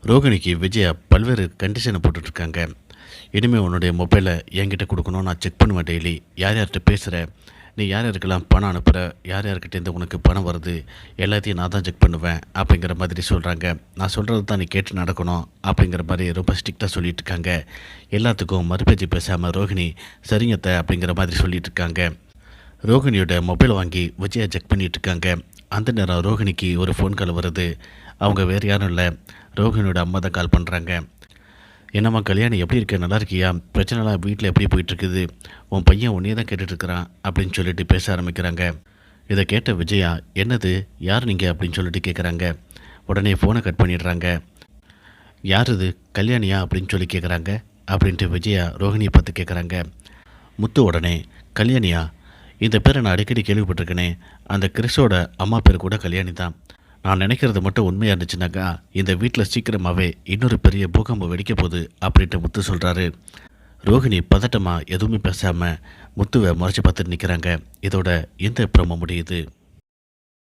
ரோகிணிக்கு விஜயா பல்வேறு கண்டிஷனை போட்டுட்ருக்காங்க. இனிமேல் உன்னுடைய மொபைலை என்கிட்ட கொடுக்கணும், நான் செக் பண்ணுவேன் டெய்லி. யார் யார்கிட்ட பேசுகிற, நீ யார் யாருக்கெல்லாம் பணம் அனுப்புகிற, யார் யார்கிட்டேருந்து உனக்கு பணம் வருது, எல்லாத்தையும் நான் தான் செக் பண்ணுவேன் அப்படிங்கிற மாதிரி சொல்கிறாங்க. நான் சொல்கிறது தான் நீ கேட்டு நடக்கணும் அப்படிங்கிற மாதிரி ரொம்ப ஸ்ட்ரிக்டாக சொல்லிட்டு இருக்காங்க. எல்லாத்துக்கும் மறுபேச்சு பேசாமல் ரோகிணி சரிங்கத்த அப்படிங்கிற மாதிரி சொல்லிட்டு இருக்காங்க. ரோகிணியோட மொபைல் வாங்கி விஜயா செக் பண்ணிட்டு இருக்காங்க. அந்த நேரம் ரோகிணிக்கு ஒரு ஃபோன் கால் வருது. அவங்க வேறு யாரும் இல்லை, ரோஹிணியோட அம்மா தான் கால் பண்ணுறாங்க. என்னம்மா கல்யாணி, எப்படி இருக்க, நல்லா இருக்கியா, பிரச்சனைலாம் வீட்டில் எப்படி போயிட்டுருக்குது, உன் பையன் உன்னையே தான் கேட்டுட்ருக்கிறான் அப்படின்னு சொல்லிட்டு பேச ஆரம்பிக்கிறாங்க. இதை கேட்ட விஜயா, என்னது, யார் நீங்கள் அப்படின்னு சொல்லிட்டு கேட்குறாங்க. உடனே ஃபோனை கட் பண்ணிடுறாங்க. யார் இது, கல்யாணியா அப்படின்னு சொல்லி கேட்குறாங்க. அப்படின்ட்டு விஜயா ரோஹிணியை பார்த்து கேட்குறாங்க. முத்து உடனே, கல்யாணியா, இந்த பேரை நான் அடிக்கடி கேள்விப்பட்டிருக்கேனே, அந்த கிறிஸோட அம்மா பேர் கூட கல்யாணி தான். நான் நினைக்கிறது மட்டும் உண்மையாக இருந்துச்சுனாக்கா இந்த வீட்டில் சீக்கிரமாகவே இன்னொரு பெரிய பூகம்பம் வெடிக்க போகுது அப்படின்ட்டு முத்து சொல்கிறாரு. ரோஹிணி பதட்டமாக எதுவுமே பேசாமல் முத்துவை முறைச்சி பார்த்துட்டு நிற்கிறாங்க. இதோட இந்த ப்ரோமோ முடியுது.